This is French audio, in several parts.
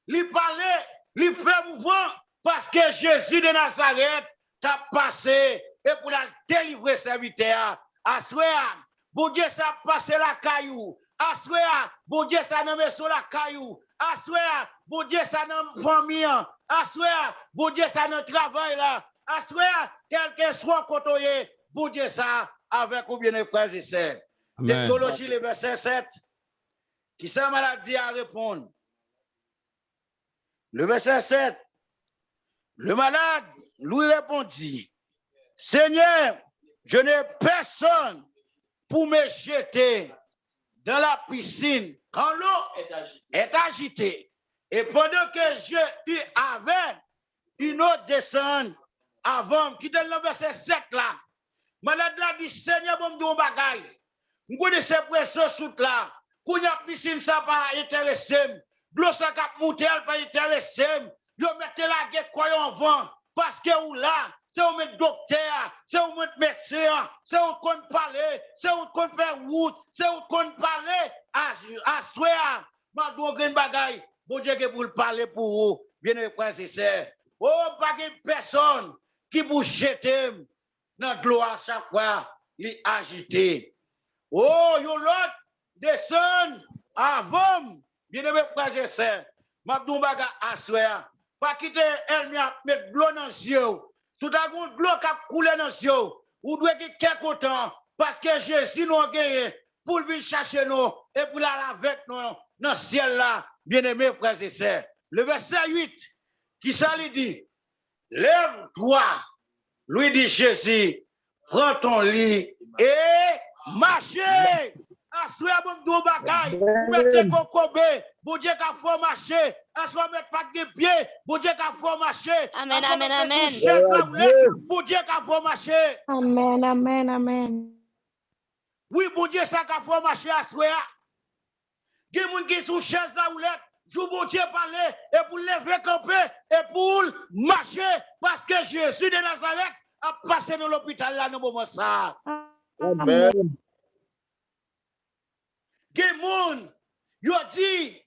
il parlait, il fait mouvement, parce que Jésus de Nazareth t'a passé, et pour la délivrer serviteur, à soir, bon Dieu, ça passe la caillou, à soir, bon Dieu, ça n'a sur la caillou, à soir, bon Dieu, ça n'a famille, à soir, bon Dieu, ça n'a travail là, à soir, quel que soit côté, bon Dieu, ça, avec ou bien les frères et sœurs. Théologie, le verset 7, qui ça maladie à répondre. Le verset 7, le malade lui répondit, Seigneur, je n'ai personne pour me jeter dans la piscine quand l'eau est agitée. Et pendant que je suis avec une autre descente avant, qui donne le verset 7 là, malade là dit, Seigneur, bon me bagaille. Je connais ces pressions sous là. Quand y a piscine, ça pas intéressé. L'eau ça cap monter, elle pas intéressé. Yo mettez la guerre quoi en vent. Parce que ou là, c'est où mettre docteur, c'est où mettre médecin, c'est où qu'on parler, c'est où qu'on faire route, c'est où qu'on parler. À soir, ma dogue bagaille. Bon Dieu que pour parler pour vous, bien frères et sœurs. Oh, pas de personne qui vous jette dans l'eau à chaque fois, li agité. Oh, yon l'autre descend avant, bien aimé frères et sœurs. Mabdou baga assoya. Pas quitter elle mettre de l'eau dans les yeux. Tout à coup, de l'eau qui a coulé dans les yeux. Ou doit être quelque temps. Parce que Jésus nous a gagné pour venir chercher nous et pour aller avec nous dans le ciel là, bien aimé frères et sœurs. Le verset 8, qui ça lui dit, lève-toi, lui dit Jésus, prends ton lit et marchez. Assoya bon dou bagay, mettez kokobe, bon Dieu qu'a faut marcher, assoya mettre pas de pied, bon Dieu qu'a faut marcher. Amen, amen, amen. Bon Dieu qu'a faut marcher. Amen, amen, amen. Oui, bon Dieu ça qu'a faut marcher assoya. Gen moun qui sous chaise la roulette, jou bon Dieu parler et pour lever camper et pour marcher parce que Jésus de Nazareth a passé dans l'hôpital là dans moment ça. Amen. Gen moun, yo dit,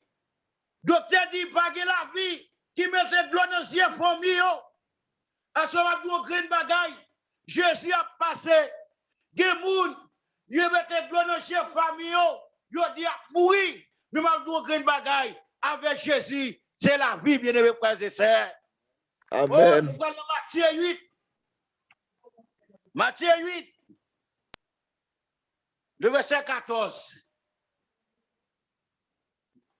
docteur dit pas que la vie qui mette de l'eau dans les famille yo. À ce moment où green bagay, Jésus a passé. Gen moun, yo mette de l'eau dans les famille yo dit oui, mais m'a dou green bagay avec Jésus, c'est la vie bien aimé frères et sœurs. Amen. Oh, Matthieu 8. Matthieu 8. Le verset 14.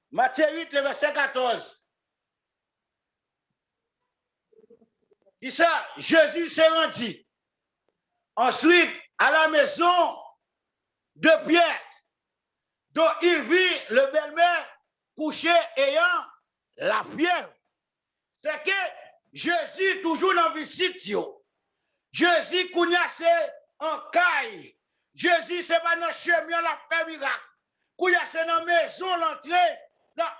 Matthieu 8, le verset 14. Qui ça? Jésus s'est rendu. Ensuite, à la maison de Pierre, dont il vit le belle-mère couché ayant la fièvre. C'est que Jésus, toujours dans la visite, Jésus, c'est en caille. Jésus, c'est pas dans le chemin, la paix miracle. C'est dans la maison, l'entrée,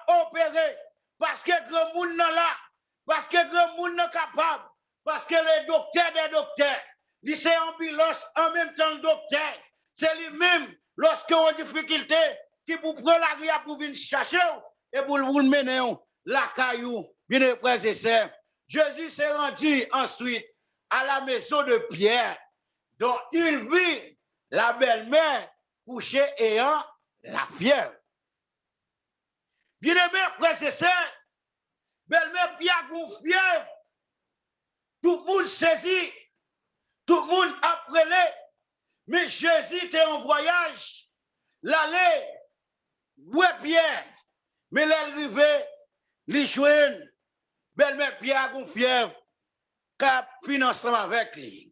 opérer parce que grand monde là, parce que grand monde n'est capable, parce que les docteurs des docteurs, lycée ambulance en même temps le docteur, c'est lui-même lorsque on a des difficultés qui vous prend la ria pour venir chercher et pour vous mener la caillou, bien frères et sœurs. Jésus s'est rendu ensuite à la maison de Pierre, dont il vit la belle-mère couchée ayant la fièvre. Bien-aimé, frères et sœurs, belle-mère Pierre fièvre, tout le monde saisit, tout le monde appelé, mais Jésus était en voyage, l'aller, ouais Pierre, mais l'arrivée, les joindre, belle-mère Pierre fièvre, cap financement avec lui.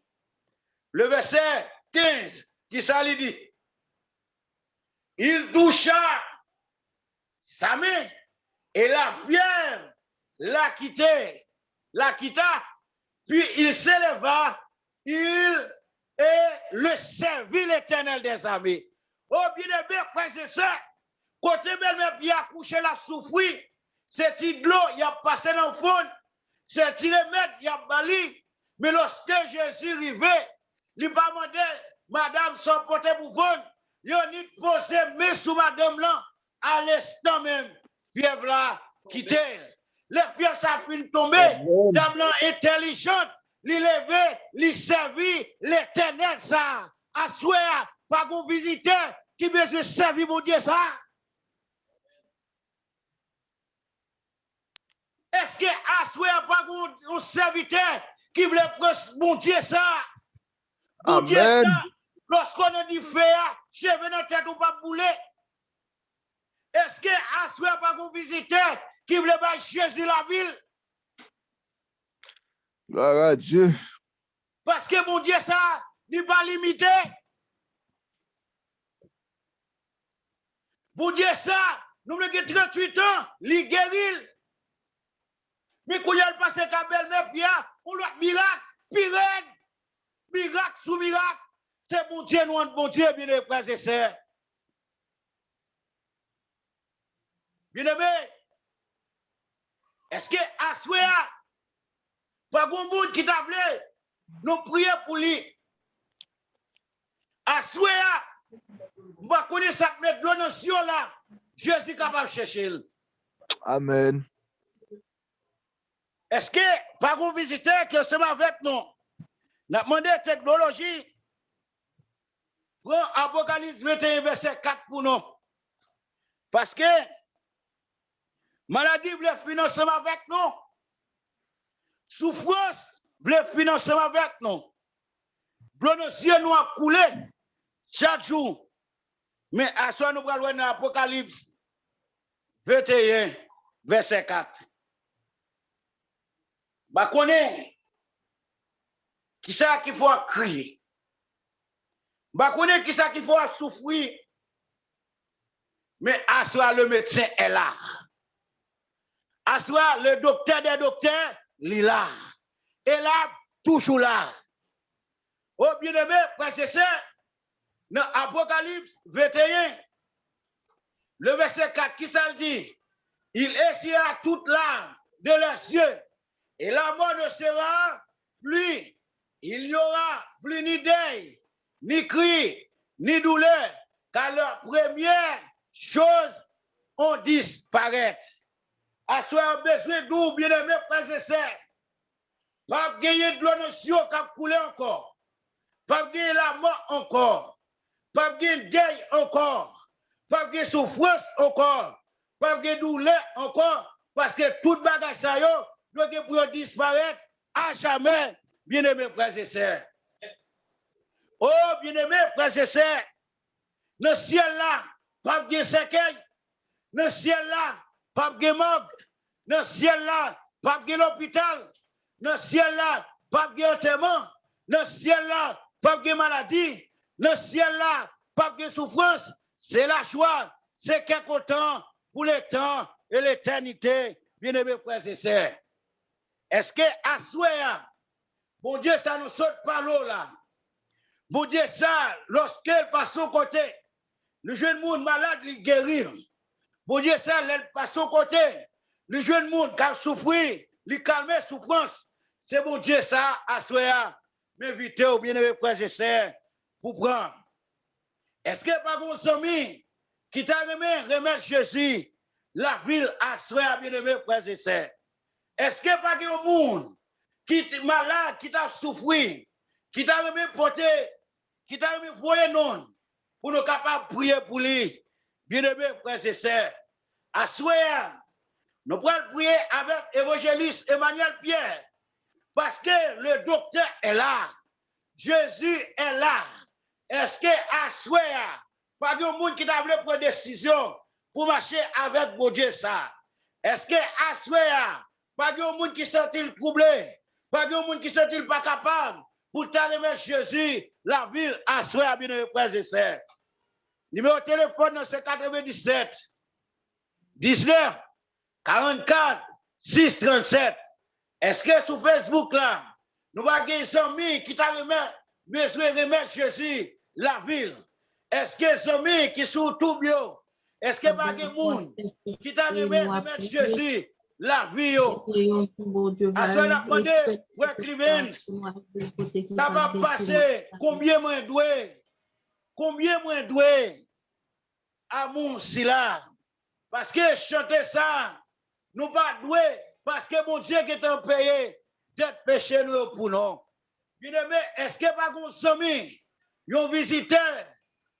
Le verset 15, qui ça lui dit, il toucha sa main et la fièvre la quitta, puis il s'éleva, il et le servit l'Éternel des armées. Oh bien-aimé, frères et sœurs, côté belle-mère qui a couché la souffrir, c'est de l'eau, il a passé dans le fond, c'est remède, il a bali, mais lorsque Jésus arrivait, il n'a pas demandé, madame, son porté pour vous, il a ni posé mais sous madame là, à l'instant même, fièvre là, quittée. les pierres ça fin tomber, dame intelligente, li lever, li servir l'éternel ça. Assoya, pas qu'on visiteur qui besoin servir mon Dieu ça. Est-ce que assoya pas qu'on serviteur qui voulait prendre mon Dieu ça? Mon Dieu ça, lorsqu'on a dit faire, cheveux dans la tête ou pas bouler. Est-ce que assoya pas qu'on visiteur qui voulait pas Jésus la ville? Gloire à Dieu. Parce que mon Dieu ça, n'est pas limité. Mon Dieu ça, nous avons 38 ans, il guérit. Mais quand il a passé qu'à belle-mère, on l'a miracle, pirate, miracle sous miracle. C'est mon Dieu, nous, bon Dieu, bien aimé, frères et sœurs. Bien aimé, est-ce que Aswea, pas grand monde qui t'a voulu, nous prions pour lui. Aswea, on va connaître ça, mettre de notion là, Jésus est capable de chercher. Amen. Est-ce que, par un visiteur qui est avec nous, nous avons demandé technologie, prend Apocalypse 21, verset 4 pour nous. Parce que, maladie voulait financement avec nous, souffrance voulait financement avec nous, nos yeux nous a coulé chaque jour. Mais à ce nous allons dans Apocalypse 21, verset 4. Bah, connaît qui ça qu'il faut crier. Bah, connaît qui ça qu'il faut souffrir. Mais à soi, le médecin est là. À soi, le docteur des docteurs, il est là. Et là, toujours là. Oh, bien-aimé, frère et sœurs, dans Apocalypse 21, le verset 4, qui ça dit? Il essuiera toute larme de leurs yeux. Et la mort ne sera plus. Il n'y aura plus ni deuil, ni cri, ni douleur, car leurs premières choses ont disparu. À soi, besoin d'où, bien-aimé, frères et sœurs. Pas gagner de l'onation qui a coulé encore. Pas gagner la mort encore. Pas gagner deuil encore. Pas gagner souffrance encore. Pas gagner douleur encore. Parce que toute bagage ça yo, doit pour disparaître à jamais, bien-aimés frères et sœurs. Oh, bien-aimés frères et sœurs, dans le ciel là, pas de cercueil. Dans le ciel là, pas de morgue. Dans le ciel là, pas de l'hôpital. Dans le ciel là, pas de enterrement. Dans le ciel là, pas de maladie. Dans le ciel là, pas de souffrance. C'est la joie. C'est quelque temps pour le temps et l'éternité, bien-aimés frères et sœurs. Est-ce que à souhait, bon Dieu, ça nous saute par l'eau là. Bon Dieu, ça, lorsqu'elle passe au côté, le jeune monde malade, il guérit. Bon Dieu, ça, elle passe au côté, le jeune monde qui a souffert, il calme la souffrance. C'est bon Dieu, ça, à souhait, m'inviter au bien-aimé frères et sœurs pour prendre. Est-ce que par contre, ami qui t'a remettre Jésus, la ville à souhait, bien-aimé frères et sœurs? Est-ce que pas un monde qui est malade, qui t'a souffert, qui t'a remis porté, qui t'a remis voyer non, pour nous capables de prier pour lui, bien-aimés frères et sœurs? À souhait, nous pouvons prier avec l'évangéliste Emmanuel Pierre, parce que le docteur est là, Jésus est là. Est-ce que à souhait, pas un monde qui t'a voulu prendre décision pour marcher avec mon Dieu ça? Est-ce que à souhait, pas de monde qui sont-ils troublés, pas de monde qui sont-ils pas capables pour t'arriver Jésus, la ville, à soi, bien frères et sœurs. Numéro de téléphone, c'est 97 19 44 637. Est-ce que sur Facebook là, nous avons des amis qui t'arrivent besoin de remettre Jésus, la ville? Est-ce que des amis qui sont tout bio? Est-ce que pas de monde qui t'arrivent remettre Jésus, la vie? À ce moment-là, frère Clemens, ça va passer combien moins doué à mon si là. Parce que chanter ça, nous pas doué Parce que mon Dieu qui est en payé, d'être péché nous pour nous. Bien aimé, est-ce que pas qu'on s'ami, un visiteur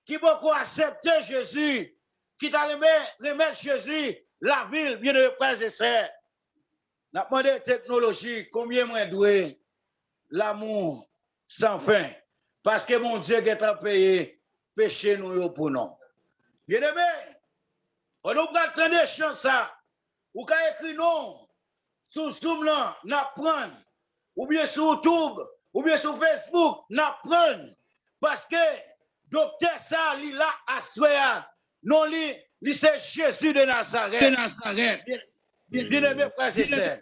qui beaucoup accepté Jésus, qui t'a remettre Jésus, la ville, bien aimé, frères et sœurs. N'a demandé technologie, combien moins doué, l'amour sans fin. Parce que mon Dieu qui est en payé, péché nous pour nous. Bien aimé, on nous attendre chance ça. Ou quand écrit non, sur Zoom là, n'apprendre. Ou bien sur YouTube, ou bien sur Facebook, n'apprendre. Parce que docteur ça, il a assoya. Non, lui, c'est Jésus de Nazareth. Bien aimé, frères et sœurs.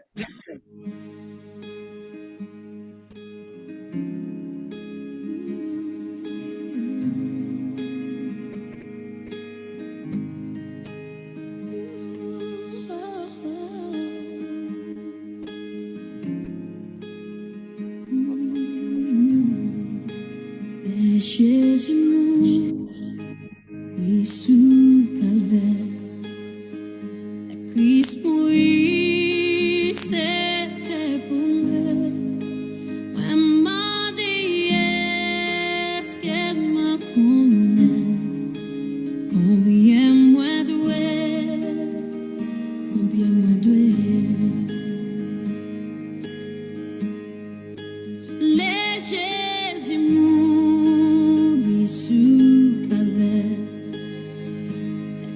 Jésus mourit sous calvaire, Christ mourit, c'était pour moi. Moi m'a dit est-ce qu'elle m'a connaît, combien moi doué, combien moi doué. Les Jésus mourit sous calvaire,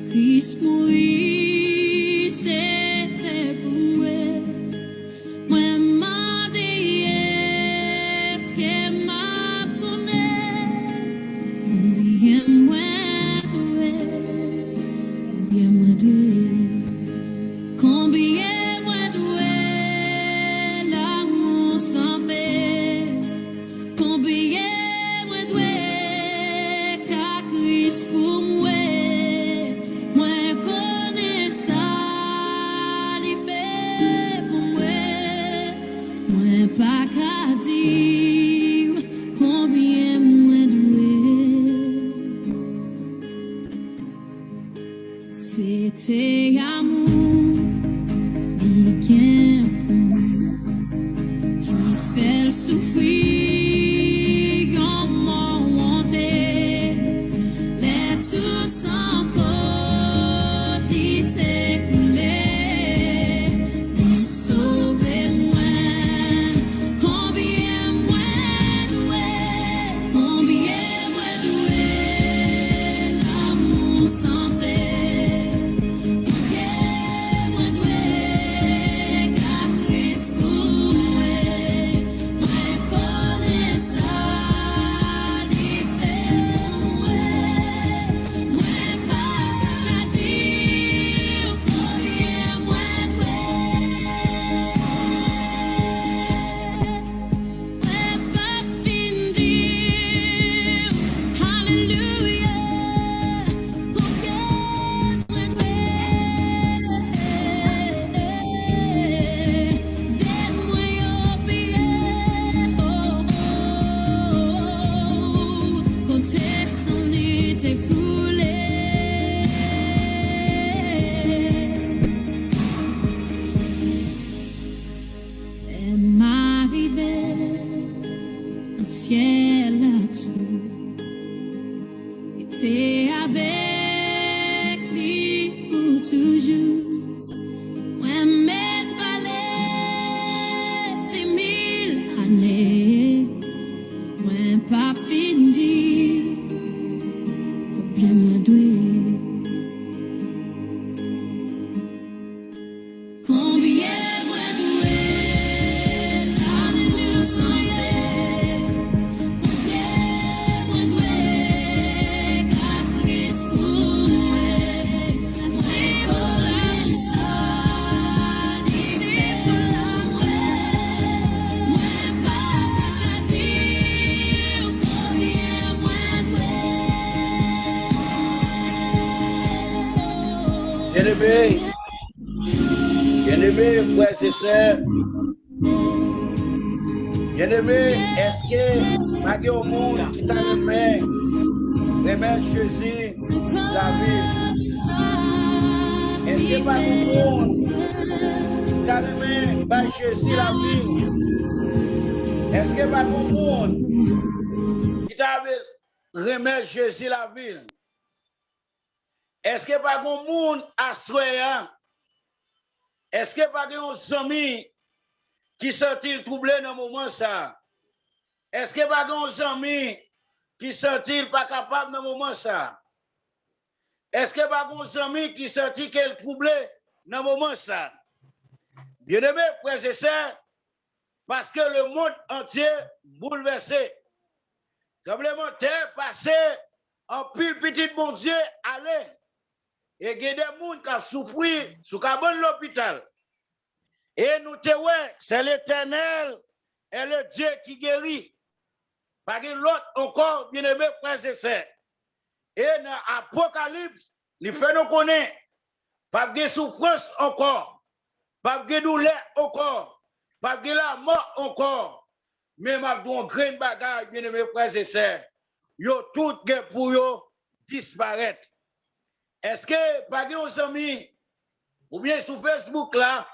Christ mourit, c'était pour moi. Moi m'a dit est-ce qu'elle m'a connaît, combien moi doué, combien moi doué, combien moi doué, l'amour sans fait, combien moi doué, car Christ pour moi. Moi connais ça, il fait pour moi. Moi pas qu'à dire combien moi doué. C'était amour, il vient pour moi, qui fait le souffrir, comment monter, les tout sans faute, il s'est coulé, il sauve moi, combien moi doué, combien moi doué, l'amour sans fait, combien moi doué, car Christ pour moi, moi connais ça, il fait moi, moi pas qu'à dire combien moi doué, moi pas fin dire Hallelujah, combien moi doué, donne-moi au pied, quand tes sangs t'écoulent. Elle m'arrivait un ciel là-dessous, était avec lui pour toujours. Moi m'aide balai 10 000 années, moi pas fini, combien moi doué, combien moi doué, l'alléluia sans fait, combien moi doué, car Christ pour moi, c'est pour ça, c'est pour l'amour, moi pas qu'à dire combien moi doué. Bien-aimés, frères et sœurs, bien-aimés, est-ce que malgré au monde qui t'a remis Jésus, la vie, est-ce que pas au monde t'a remis par Jésus la ville? Est-ce que pas bon monde qui t'a remis Jésus la ville? Est-ce que pas bon monde à soya? Est-ce que pas des amis qui sont-ils troublés dans le moment ça? Est-ce que pas des amis qui sont-ils pas capables dans le moment ça? Est-ce que pas des amis qui sont-ils qu'elle troublés dans le moment ça? Bien-aimés, frères et sœurs, parce que le monde entier bouleversé. Tremblement de terre passé, en pile petit bon Dieu, allez. Et il y a des gens qui ont souffert sous l'hôpital. Et nous te ouais, c'est l'Éternel et le Dieu qui guérit. Parce que l'autre encore, bien aimé, frères et sœurs. Et dans l'Apocalypse, il fait nous connaître. Pas de souffrance encore. Pas de douleur encore. Pas de la mort encore. Mais ma don grain bagage, bien aimé, frères et sœurs. Yo tout pour yo disparaître. Est-ce que pas de amis ou bien sur Facebook là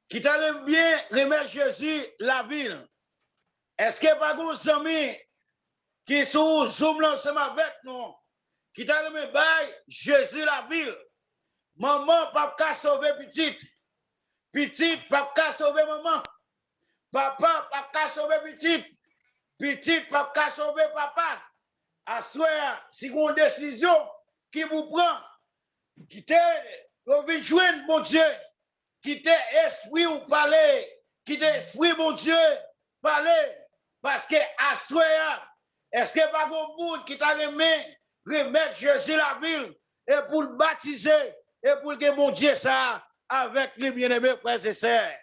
qui t'arrive bien remettre Jésus la ville? Est-ce que pas de amis qui sont zoom ensemble avec nous qui t'arrive bail Jésus la ville? Maman pas qu'à sauver petite. Petite pas qu'à sauver maman. Papa pas qu'à sauver petite. Petite pas qu'à sauver papa. À soir si vous avez une décision qui vous prend, quittez, vous joindre mon Dieu, quittez esprit ou parler, quittez esprit mon Dieu, parler, parce que à soir, est-ce que pas bon monde qui t'a remettre Jésus la ville et pour le baptiser et pour que mon Dieu ça avec les bien-aimés frères et sœurs?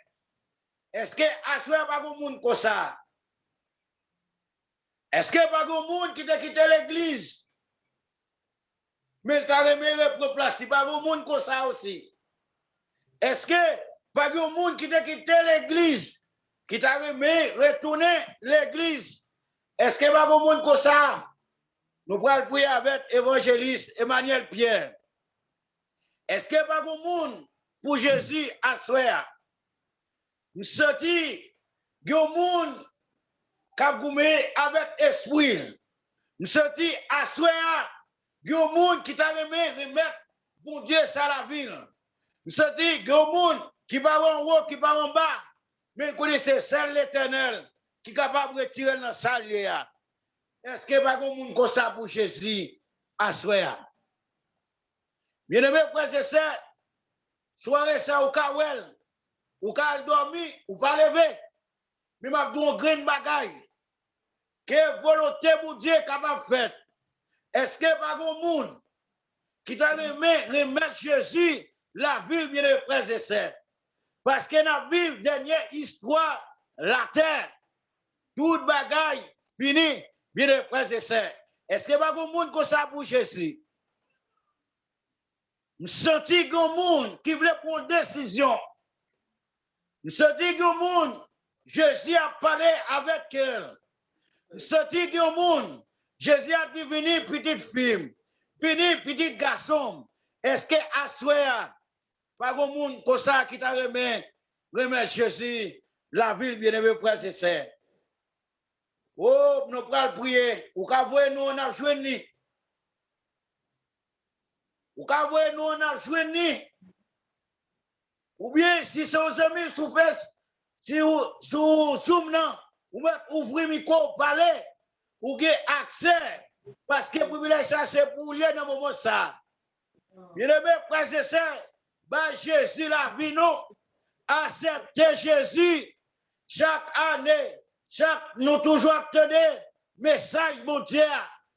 Est-ce que à soir pas bon monde comme ça? Est-ce que pas bon monde qui t'a quitté l'église? Mais tu as remis place, il pas bon monde comme ça aussi. Est-ce que pas bon monde qui t'a quitté l'église, qui t'a remis retourner l'église? Est-ce que pas bon monde comme ça? Nous allons prier avec l'évangéliste Emmanuel Pierre. Est-ce que pas bon monde pour Jésus à soir? Nous sentons que monde qui a goumé avec esprit. Nous sentons à soir que monde qui t'a remettre bon Dieu ça la ville. Nous sentons que monde qui va en haut, qui va en bas, mais nous connaissons seul l'Éternel qui est capable de retirer dans la salle. Est-ce que pas un monde comme ça pour Jésus à soir? Bien aimé, frères et sœurs, soirée ça au Kawel, ou qu'à dormir, ou pas lever, mais m'a dit un grain bagaille. Que volonté pour Dieu capable de faire? Est-ce que pas un monde qui t'a remettre Jésus la ville, bien aimé, frères et sœurs? Parce que dans la Bible, dernière histoire, la terre, toute bagaille fini, bien aimé, frères et sœurs. Est-ce que pas un monde comme ça pour Jésus? Je sens qu'il y a un monde qui voulait prendre une décision. Je sens qu'il y a un monde, Jésus a parlé avec elle. Je sens qu'il y a un monde, Jésus a dit venir petite fille, venir petit garçon. Est-ce que à soir, pas un monde comme ça qui t'a remis Jésus, la ville bien-aimée, frères et sœurs? Oh, nous allons prier. Ou qu'à voir nous, on a joué. Ou qu'à voir nous, on a joué. Ou bien, si c'est aux amis sous face, si sous Zoom, ou même ouvrir le micro, parler, ou avez accès, parce que pour ça, c'est pour lui dans le moment ça. Bien-aimé, frères et sœurs, bah Jésus la vie, nous, accepter Jésus chaque année, nous toujours attendons message, mon Dieu,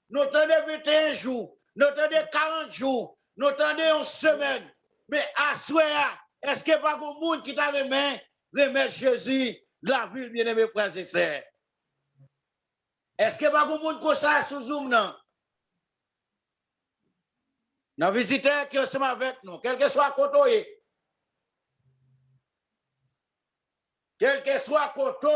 nous attendons 21 jours, nous attendons 40 jours, nous attendons une semaine, mais à soir, est-ce que pas un monde qui t'a remet Jésus la ville, bien-aimé, frères et sœurs? Est-ce que pas un monde comme ça sous Zoom, non? Nos visiteurs qui sont avec nous, quel que soit côté, quel que soit côté,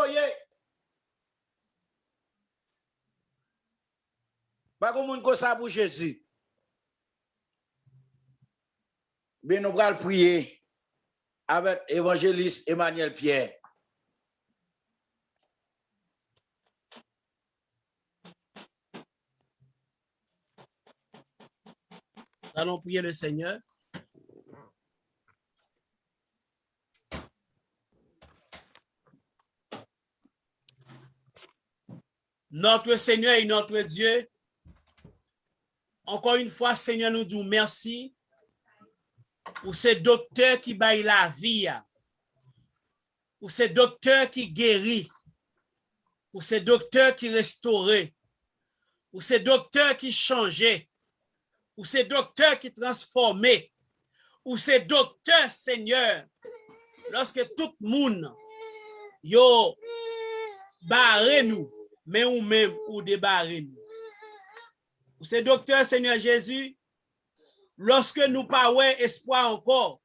pas un monde comme ça pour Jésus. Mais nous allons prier. avec évangéliste Emmanuel Pierre. Allons prier le Seigneur. Notre Seigneur et notre Dieu, encore une fois, Seigneur, nous disons merci pour ces docteurs qui baillent la vie, pour ces docteurs qui guérissent, pour ces docteurs qui restaurent, pour ces docteurs qui changent, pour ces docteurs qui transforment, pour ces docteurs, Seigneur, lorsque tout le monde yo barré nous, mais ou même ou débarré nous. Pour ces docteurs, Seigneur Jésus, lorsque nous pas ouais espoir encore,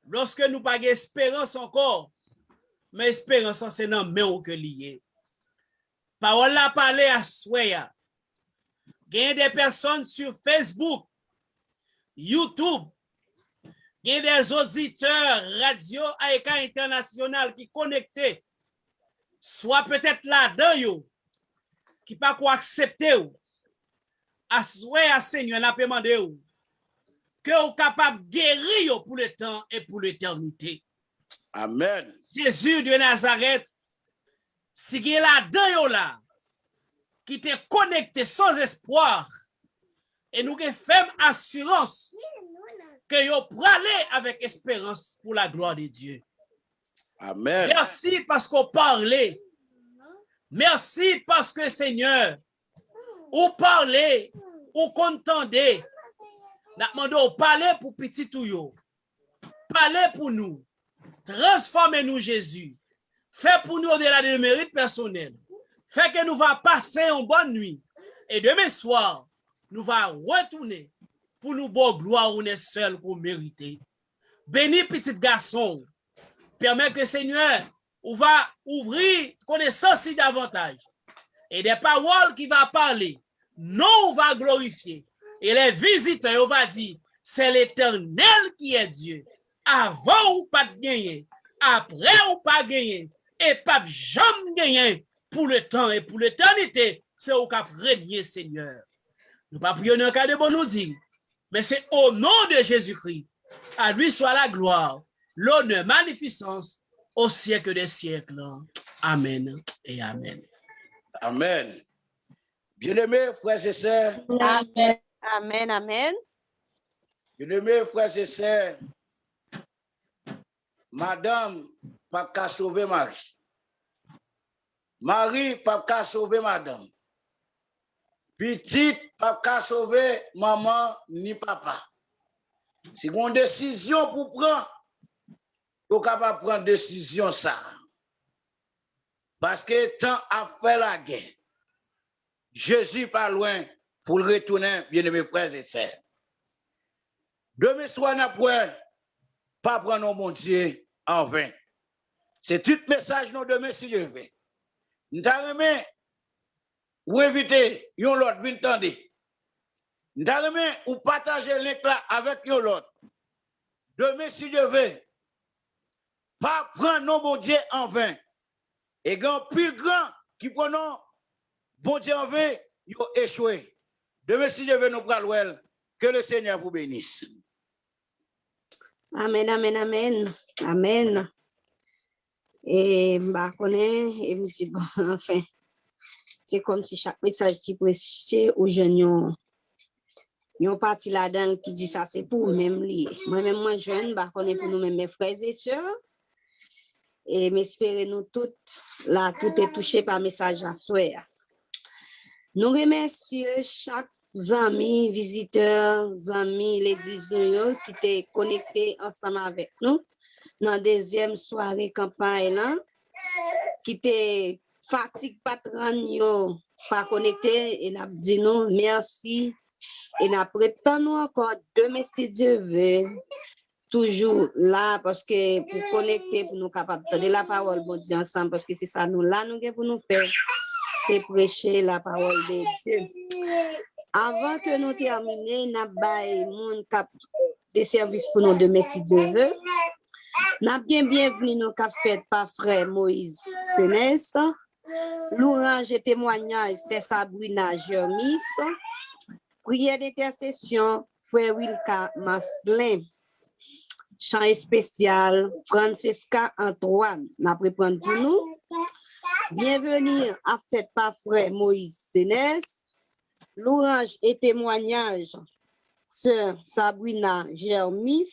lorsque nous pas espérance encore, mais espérance c'est dans main ou que lié. Parole la parler à soya. Il y a des personnes sur Facebook, YouTube, il y a des auditeurs radio Aïka International qui connectés, soit peut-être là-dedans, qui pas quoi accepter ou. À souhait, Seigneur, n'a pas demandé que vous capable de guérir pour le temps et pour l'éternité. Amen. Jésus de Nazareth, si il est là-dedans, là, qui te connecté sans espoir, et nous faisons assurance que vous pourrez aller avec espérance pour la gloire de Dieu. Amen. Merci parce qu'on parlait. Merci parce que Seigneur, ou parler, ou contender. Nous demandons parler pour petit tout. Parler pour nous. Transformez-nous, Jésus. Fais pour nous au-delà de mérite personnel. Fais que nous va passer une bonne nuit. Et demain soir, nous va retourner pour nous bonne gloire où nous sommes seuls pour mériter. Bénis petit garçon. Permets que Seigneur, on va ouvrir connaissance davantage. Et des paroles qui va parler, non, on va glorifier. Et les visiteurs, on va dire, c'est l'Éternel qui est Dieu. Avant ou pas de gagner, après ou pas gagner, et pas jamais gagner pour le temps et pour l'éternité, c'est au cap régner, Seigneur. Nous pas prions dans le cas de bon nous dire, mais c'est au nom de Jésus-Christ. À lui soit la gloire, l'honneur, magnificence au siècle des siècles. Amen et amen. Amen. Bien-aimés frères et sœurs, Amen. Amen, amen. bien-aimés frères et sœurs, madame pas qu'à sauver Marie. Marie pas qu'à sauver madame. Petite pas qu'à sauver maman ni papa. Si vous avez une décision pour prendre, vous êtes capable de prendre décision ça. Parce que tant à faire la guerre, Jésus pas loin pour le retourner, bien-aimés frères et sœurs. Demain soir, nous pas prendre nos bon Dieu en vain. C'est tout message nous demain si Dieu veut. Nous t'avons ou éviter yon l'autre vient tendre. Nous t'avons ou partager le link là avec yon l'autre. Demain si Dieu veut, pas prendre nos bon Dieu en vain. Et quand plus grand qui prenons bon Dieu en vain, ils ont échoué. Demain si Dieu veut nous prendre, que le Seigneur vous bénisse. Amen, amen, amen. Amen. Et bah connaît et me dit bon enfin c'est comme si chaque message qui précise aux jeunes yon parti là-dedans qui dit ça c'est pour même lié. Moi-même moi jeune bah connaît pour nous même mes frères et sœurs et m'espérer nous toutes là tout est touché par message à soir. Nous remercions chaque amis, visiteurs, amis l'église nous qui étaient connectés ensemble avec nous dans la deuxième soirée campagne là qui était fatigue patron yo pas connecté et n'a dit non merci et n'a prétend encore demain si Dieu veut toujours là parce que pour connecter pour nous capable de la parole bon Dieu ensemble parce que c'est ça nous là nous pour nous faire c'est prêcher la parole de Dieu. Avant que nous terminions, nous avons des services pour nous demain si Dieu veut. N'a bien bienvenue nous qu'a fait par frère Moïse Sénès. L'orange et témoignage, c'est Sabrina Germis. Prière d'intercession, frère Wilka Maslin. Chant spécial, Francesca Antoine. N'a pris prendre pour nous. Bienvenue à fête par frère Moïse Sénès. L'orange et témoignage, sœur Sabrina Germis.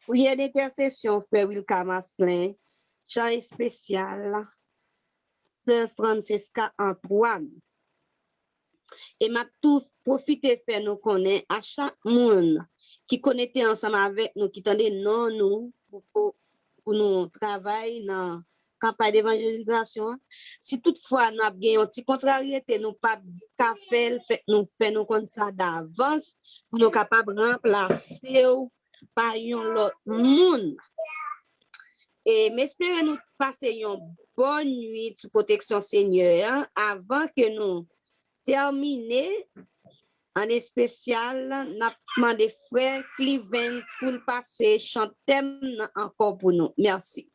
Prière d'intercession, frère Wilka Maslin. Chant spécial, sœur Francesca Antoine. Et m'a tout profité faire nous connaître à chaque monde qui connecté ensemble avec nous, qui tendait non nous pour nous travailler dans campagne d'évangélisation. Si toutefois nous avons gagné une petite contrariété, nous pas qu'à faire, nous faisons comme ça d'avance pour nous capables de remplacer par un autre monde. Et m'espérons nous passer une bonne nuit sous protection Seigneur avant que nous terminer. En spécial, nous avons demandé frère Clevens pour le passer chanter encore pour nous. Merci.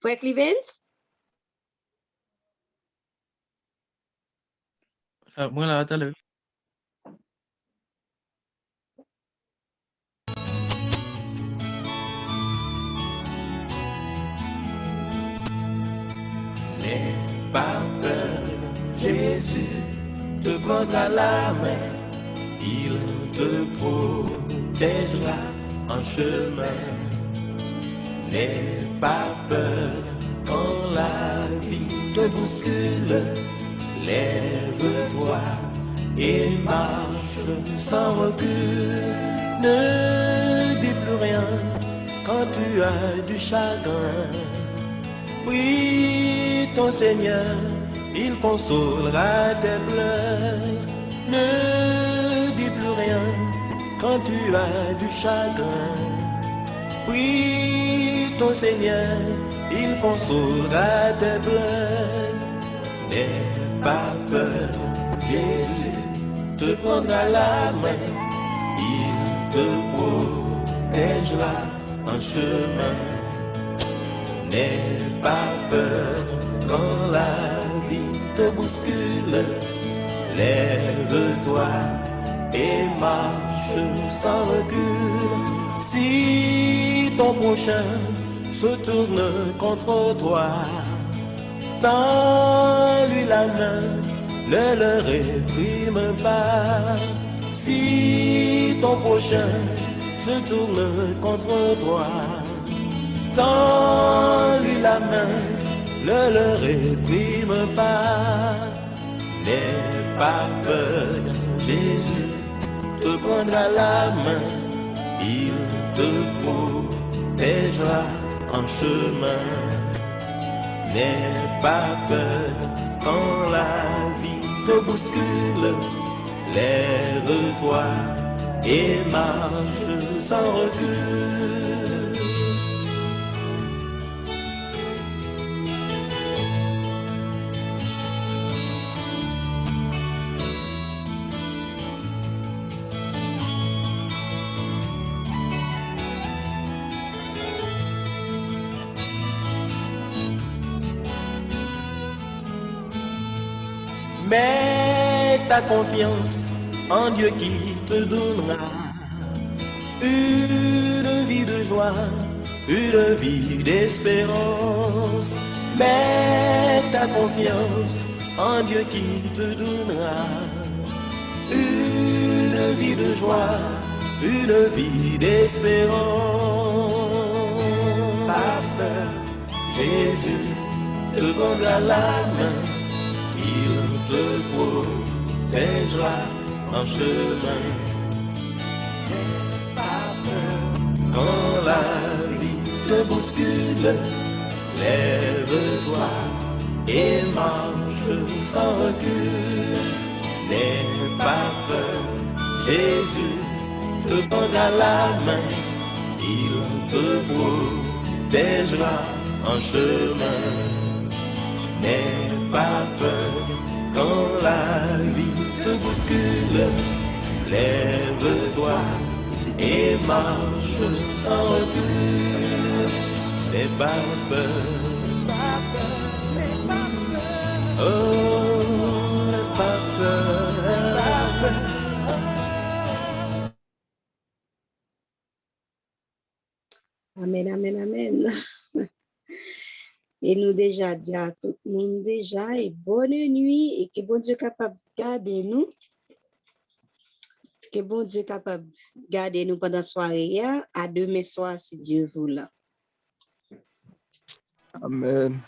Frère Clevens? Moi là, attends. N'aie pas peur, Jésus te prendra la main, il te protégera en chemin. N'aie pas peur quand la vie te bouscule, lève-toi et marche sans recul. Ne dis plus rien quand tu as du chagrin. Oui, ton Seigneur, il consolera tes pleurs. Ne dis plus rien quand tu as du chagrin. Oui, ton Seigneur, il consolera tes pleurs. N'aie pas peur, Jésus te prendra la main, il te protégera en chemin. N'aie pas peur quand la vie te bouscule, lève-toi et marche sans recul. Si ton prochain se tourne contre toi, tends-lui la main, ne le réprime pas. Si ton prochain se tourne contre toi, tends-lui la main, ne le réprime pas. N'aie pas peur, Jésus te prendra la main, il te protégera en chemin. N'aie pas peur quand la vie te bouscule, lève-toi et marche sans recul. Mets ta confiance en Dieu qui te donnera une vie de joie, une vie d'espérance. Mets ta confiance en Dieu qui te donnera une vie de joie, une vie d'espérance. Parce que Jésus te prendra la main, il te protégera en chemin. N'aie pas peur quand la vie te bouscule, lève-toi et marche sans recul. N'aie pas peur, Jésus te prendra la main, il te protégera en chemin. N'aie pas peur quand la vie te bouscule, lève-toi et marche sans recul. N'aie pas peur, oh, n'aie pas peur. Amen, amen, amen. Et nous déjà dit à tout le monde déjà, et bonne nuit, et que bon Dieu capable de garder nous. Que bon Dieu capable de garder nous pendant la soirée, à demain soir si Dieu veut. Amen.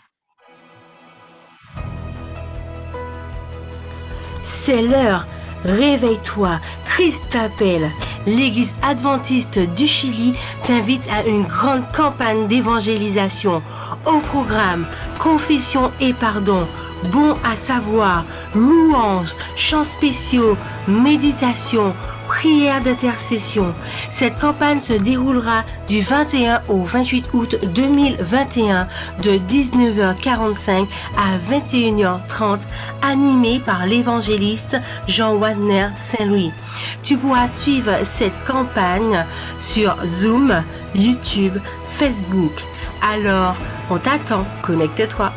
C'est l'heure, réveille-toi, Christ t'appelle. L'Église adventiste du Chili t'invite à une grande campagne d'évangélisation. Au programme, confession et pardon, bon à savoir, louanges, chants spéciaux, méditation, prière d'intercession. Cette campagne se déroulera du 21 au 28 août 2021 de 19h45 à 21h30, animée par l'évangéliste Jean Wagner Saint-Louis. Tu pourras suivre cette campagne sur Zoom, YouTube, Facebook. Alors, on t'attend, connecte-toi.